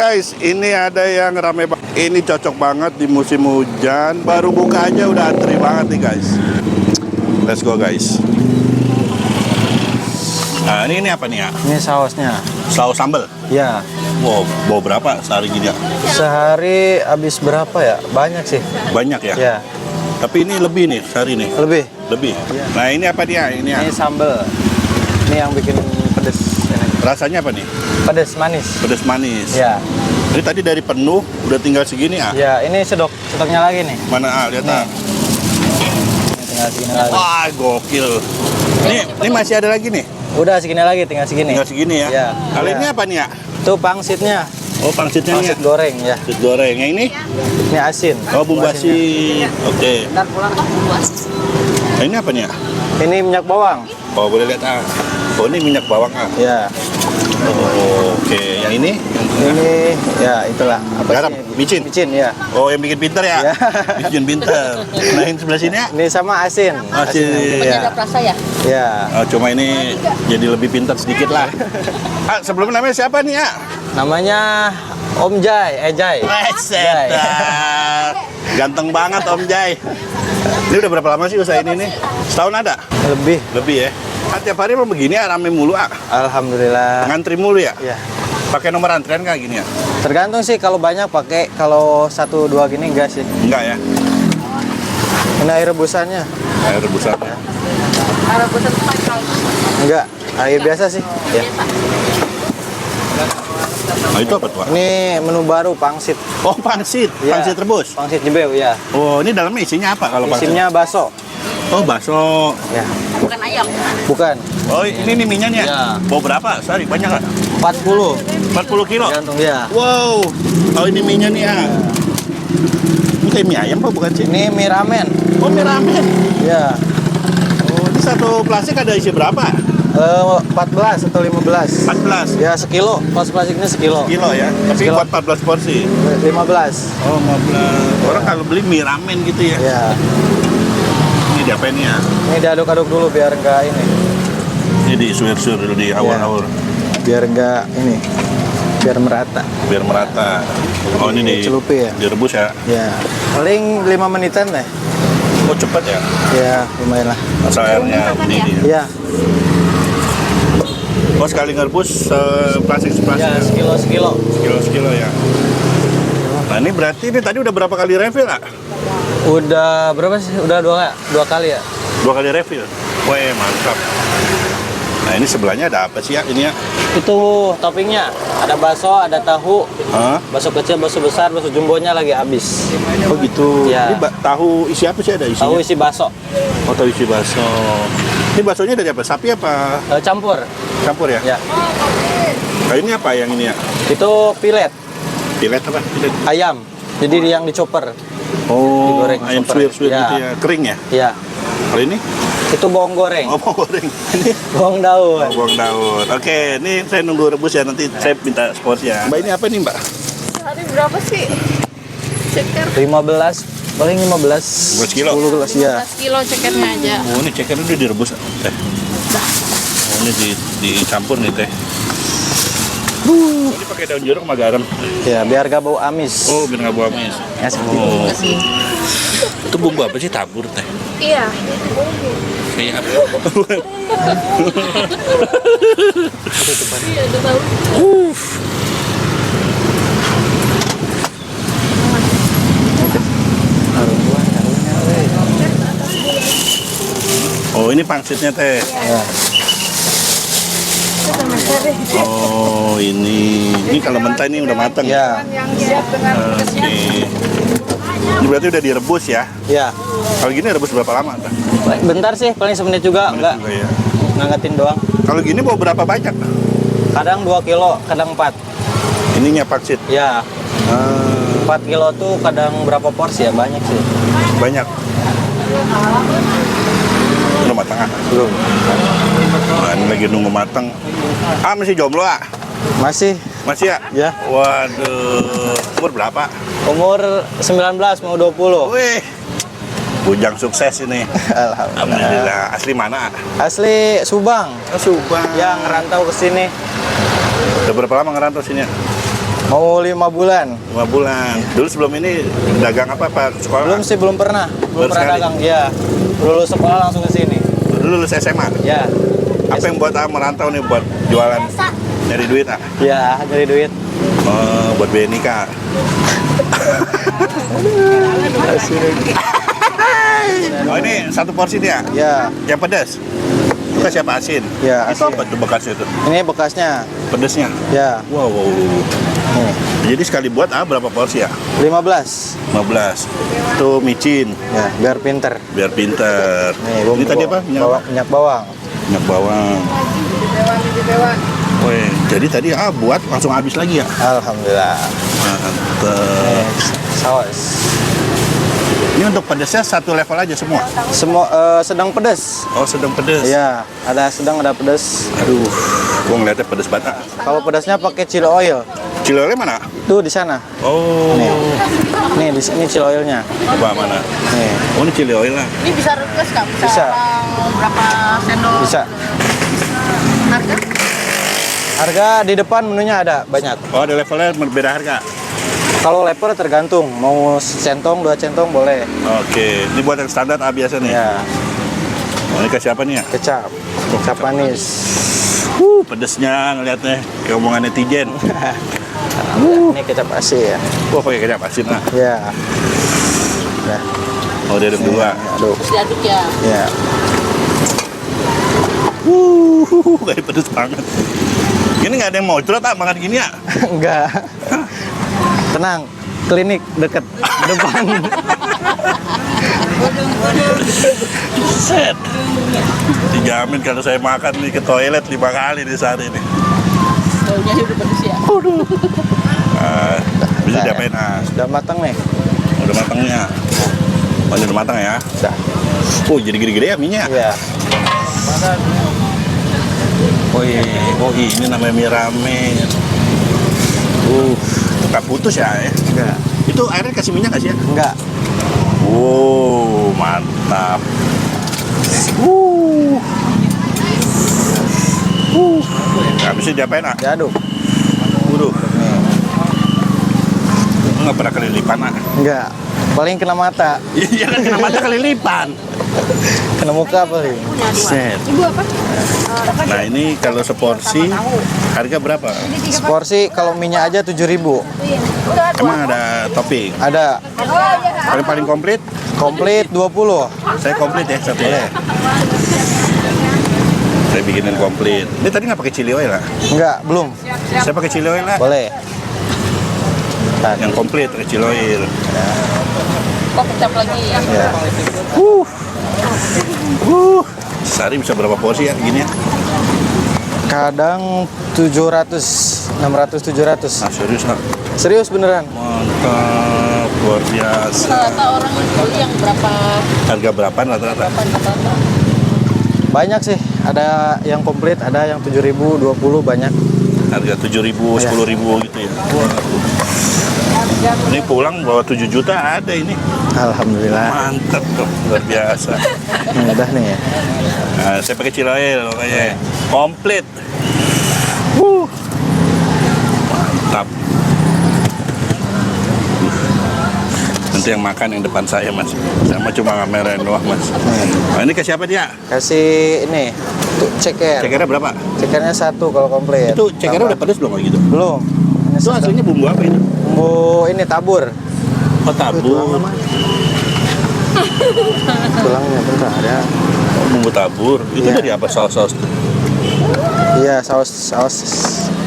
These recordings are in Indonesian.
guys, ini ada yang rame banget. Ini cocok banget di musim hujan. Baru buka aja udah antri banget nih guys. Let's go guys. Nah ini apa nih ya? Ini sausnya. Saus sambal? Ya. Wow, bawa berapa sehari gini ya? Sehari habis berapa ya? Banyak sih. Banyak ya? Ya. Tapi ini lebih nih sehari nih. Lebih. Lebih. Ya. Nah ini apa dia? Ini ya? Ini sambal. Ini yang bikin pedes. Ini. Rasanya apa nih? Pedes manis. Pedas manis. Ya. Ini tadi dari penuh udah tinggal segini ah? Ya, ini stoknya lagi nih. Mana ah? Lihat ah. Ini tinggal segini lagi. Wah gokil. Ini masih ada lagi nih? Udah segini lagi, tinggal segini. Tinggal segini ya? Ya. Kalau Ya. ini apa nih ya? Itu pangsitnya. Oh pangsitnya nih ya? Pangsit goreng ya. Pangsit goreng. Yang ini? Ini asin. Oh bumbu asin. Oke. Ntar pulang puas. Nah, ini apa nih ya? Ini minyak bawang. Oh boleh lihat ah. Oh ini minyak bawang ah. Ya. Oh, oke. Yang ini? Ini ya itulah apa Garam, sih? micin. Micin ya. Oh yang bikin pinter ya? Ya. Bikin pinter. Nah yang sebelah sini ya? Ini sama asin. Asin. Ya. Rasa ya? Ya. Oh, cuma ini jadi lebih pintar sedikit lah. Ah, sebelum namanya siapa nih ya? Namanya Om Jai, Jai. Jai. Ganteng banget Om Jai. Ini udah berapa lama sih usaha ini nih? Setahun ada? Lebih. Lebih ya? Ah, tiap hari emang begini ya, rame mulu ah? Alhamdulillah. Ngantri mulu ya? Ya. Pakai nomor antrian kah gini ya? Tergantung sih, kalau banyak pakai, kalau 1-2 gini enggak sih. Enggak ya? Ini air rebusannya. Air rebusannya. Air rebusan pakai. Enggak, air biasa sih. Ya. Nah itu apa tuh? Ini menu baru pangsit. Oh pangsit, Ya. pangsit rebus. Pangsit jebeu ya. Oh ini dalamnya isinya apa kalau pangsit? Isinya bakso. Oh bakso. Ya. Bukan ayam. Bukan. Oh ini nih minyak ya? Ya. Bawa berapa? Sorry banyak nggak? 40. 40 kilo? Tergantung ya. Wow. Oh ini minyak nih ya? Ini kayak mie ayam apa bukan sih? Ini mie ramen. Oh mie ramen. Ya. Oh ini satu plastik ada isi berapa? 14 atau 15. 14 Ya sekilo. Pas plastiknya sekilo. kilo ya? Tapi Sekilo. buat 14 porsi? 15. Oh 15. Orang kalau beli mie ramen gitu ya? Ya. Ini diapain ya? Ini diaduk-aduk dulu biar enggak ini. Ini disuir-suir dulu di awal-awal. Biar enggak ini. Biar merata. Biar merata. Oh ini Celupi ya. direbus ya? Ya. Paling 5 menitan deh. Oh cepat ya? Ya, lumayan lah. Asal airnya ini. Ya. Oh sekali ngerebus plastik Ya, sekilo. sekilo ya. Nah ini berarti ini tadi udah berapa kali refill ah? Udah berapa sih? Udah dua kali ya? 2 kali refill. Wah mantap. Nah ini sebelahnya ada apa sih ya ini ya? Itu toppingnya. Ada bakso, ada tahu. Hah? Bakso kecil, bakso besar, bakso jumbonya lagi habis. Oh gitu. Ya. Ini tahu isi apa sih ada isinya? Tahu isi bakso. Oh tahu isi bakso. Ini baksonya dari apa? Sapi apa? Campur. Campur ya? Ya. Nah ini apa yang ini ya? Itu pilet Pilet apa? Pilet. ayam. Jadi yang dicoper. Oh, Digoreng, ayam super. suwir-suwir Ya. gitu ya. Kering ya? Ya. Kalau ini? Itu bawang goreng. Oh, bawang goreng. Ini Bawang daun. bawang daun. Oke, ini saya nunggu rebus ya. Nanti saya minta seporsinya. Mbak, ini apa nih, Mbak? Sehari berapa sih? Ceker 15. Paling 15. 15 kilo? 10 gelas ya. 15 kilo cekernya aja. Oh, ini cekernya udah direbus, Teh. Oh, ini dicampur nih, Teh. Ini pakai daun jeruk sama garam. Ya, biar gak bau amis. Oh, biar nggak bau amis. Ya, seperti itu. Oh. Itu bumbu apa sih? Tabur, Teh? Iya. Kayak apa? Iya, udah tahu. Oh, ini pangsitnya, Teh. Ya. Oh, ini kalau mentah ini udah matang. Ya. Yang siap dengan pedasnya. Oke. Ini berarti udah direbus ya? Ya. Kalau gini rebus berapa lama, Teh? Bentar sih, paling semenit juga, enggak. Juga ya. Ngangetin doang. Kalau gini mau berapa banyak? Kadang 2 kilo, kadang 4. Ininya paksit. Ya, 4 kilo tuh kadang berapa porsi ya? Banyak sih. Banyak. Udah matang ah? Belum. Nah, ini lagi nunggu matang. Ah, masih jomblo ah? Masih. Masih ya? Ya. Waduh. Umur berapa? Umur 19 mau 20. Wih. Bujang sukses ini. Alhamdulillah. Asli mana? Asli Subang. Subang. Yang ngerantau ke sini. Udah berapa lama ngerantau sini? Mau 5 bulan. 5 bulan. Dulu sebelum ini dagang apa Pak? Sekolah? Belum sih, belum pernah. Belum Baru pernah sekali? dagang. Iya. Lulus sekolah langsung ke sini. Dulu lulus SMA. Ya. Apa yang buat merantau nih buat jualan? Nyari duit ah? Ya, nyari duit. Oh, buat biaya nikah. Oh ini satu porsi dia? Ya. Yang pedas? Itu kasih apa asin? Ya, Itu asin. apa tuh bekasnya itu? Ini bekasnya. Pedasnya? Ya. Wow. Nih, Jadi sekali buat berapa porsi ya? 15. 15. Itu micin, Ya, biar pinter. biar pinter. Nih, bumbu Ini tadi apa? Minyak apa? minyak bawang. Minyak bawang. Wih, jadi tadi buat langsung habis lagi ya? Alhamdulillah. Mantap. Saus. Ini untuk pedasnya satu level aja semua? Semua sedang pedas. Oh, sedang pedas. Iya, ada sedang, ada pedas. Aduh, gua ngeliatnya pedas banget. Kalau pedasnya pakai chili oil. Chili oilnya mana? Tuh di sana. Oh, Nih di sini chili oilnya. coba mana? Nih, Oh, ini chili oil lah. Ini bisa request nggak? Bisa. Berapa sendok? bisa. Harga? Harga di depan menunya ada banyak. Oh, ada levelnya berbeda harga. Kalau leper tergantung, mau centong, 2 centong boleh. Oke, ini buat yang standar biasa nih. Ya, Oh, ini kasih apa nih ya? kecap. Kecap manis. Pedesnya ngeliatnya kayak omongan netizen. Ini kecap asin. Wah, pakai kecap asin lah. Ya. Ya. Oh, dia ada dua. Aduh. Terus diaduk ya. Ya. Kayak pedes banget. Ini nggak ada yang mau curhat makan gini ya? Enggak. Tenang, klinik deket depan. Set. Dijamin kalau saya makan nih ke toilet 5 kali di saat ini. Baunya udah pedes ya. Bisa diapain? Sudah matang nih. Udah matangnya. Oh, ini udah matang ya? Sudah. Jadi gede-gede ya minyak. Iya. Oh, ini namanya mie ramen. Nggak putus ya? Enggak. Itu airnya kasih minyak nggak sih ya? Enggak. Wow, mantap. Habisnya diapain ah? Diaduk. Waduh. Nggak pernah kelilipan ah? Enggak. Paling kena mata. Iya kan kena mata kelilipan. Kena muka paling. Set. Ibu apa? Nah ini kalau seporsi harga berapa? Seporsi kalau minyak aja 7.000. Emang ada topping? Ada Paling komplit? komplit 20. Saya komplit ya satu ya. Saya bikinin komplit. Ini tadi nggak pakai chili oil lah? Enggak, belum. Saya pakai chili oil lah. Boleh. Yang komplit pakai chili oil. Kok kecap lagi? Ya. Sehari bisa berapa porsi ya gini ya? Kadang 700, 600, 700. Nah serius lah. Serius beneran. Mantap, luar biasa. Rata orang beli yang berapa? Harga berapaan rata-rata? Banyak sih. Ada yang komplit, ada yang 7.000, 20 banyak. Harga 7.000, 10.000 gitu ya. Ini pulang bawa 7 juta ada ini. Alhamdulillah. Mantap tuh, luar biasa. Ini udah nih ya. Nah, saya pakai chili oil makanya. Komplit. Mantap. Nanti yang makan yang depan saya mas. Saya mah cuma kamerain doang mas. Nah, ini kasih apa dia? Kasih ini tuh ceker. Cekernya berapa? Cekernya 1 kalau komplit. Itu cekernya udah pedas belum kayak gitu? Belum. Ini Itu aslinya bumbu apa itu? bumbu ini tabur. Oh tabur. Tulangnya bentar ya. Oh, bumbu tabur. Itu Iya. dari apa saus-saus? Iya, saus.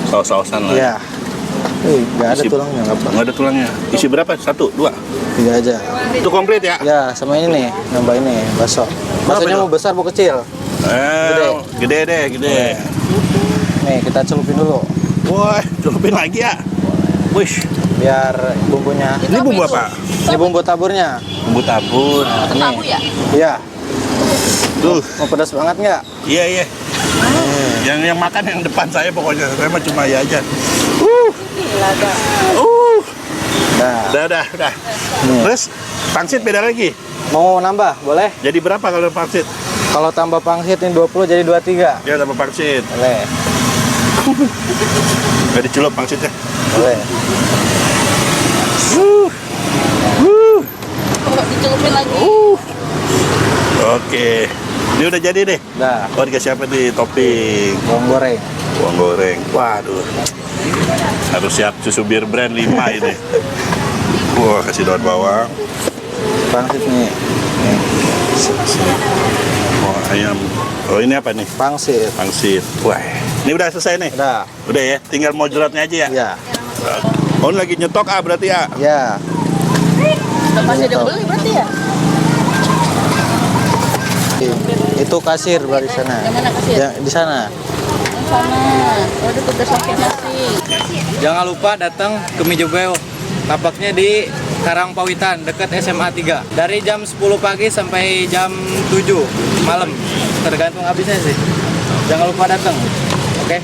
Saus-sausan lah. Iya. Nggak ada Isi- tulangnya, nggak apa. Nggak ada tulangnya. Isi berapa? 1, 2? 3 aja. Itu komplit ya? Ya, sama ini nih, nambah ini, bakso. Baksonya itu? mau besar, mau kecil. Gede deh, gede. Nih, kita celupin dulu. Wah, celupin lagi ya. Wish, Biar bumbunya. ini bumbu apa? Ini bumbu taburnya. Bumbu tabur. Tahu ya? Iya. Tuh, Mau pedas banget nggak? iya. Yang makan yang depan saya pokoknya. Saya mah cuma ya aja. Gila dah. Nah, Udah. nih. Terus pangsit beda lagi. Mau nambah, boleh? Jadi berapa kalau pangsit? Kalau tambah pangsit ini 20 jadi 23. Ya tambah pangsit. Boleh. Nggak dicelup maksudnya. Boleh. Oh, dicelupin lagi. Oke. Ini udah jadi deh. Dah, Oh, dikasih apa nih? Topping. bawang goreng. Bawang goreng. Waduh. Harus siap susu bir brand 5 ini. Wah, kasih daun bawang. Pangsit nih. Nih, Oh, ayam. Oh, ini apa nih? pangsit. Pangsit. Wah, ini udah selesai nih. Udah. Udah ya, tinggal mojoratnya aja ya. Ya. Oh, ini lagi nyetok berarti ya. Ya. Udah pasti ada beli berarti ya? Itu kasir baru di sana. Yang mana kasir? Ya, di sana. Yang sana. Waduh, tugas pakai nasi. Jangan lupa datang ke Mijobeo. Tapaknya di Karangpawitan, dekat SMA 3. Dari jam 10 pagi sampai jam 7 malam. Tergantung habisnya sih. Jangan lupa datang. Oke?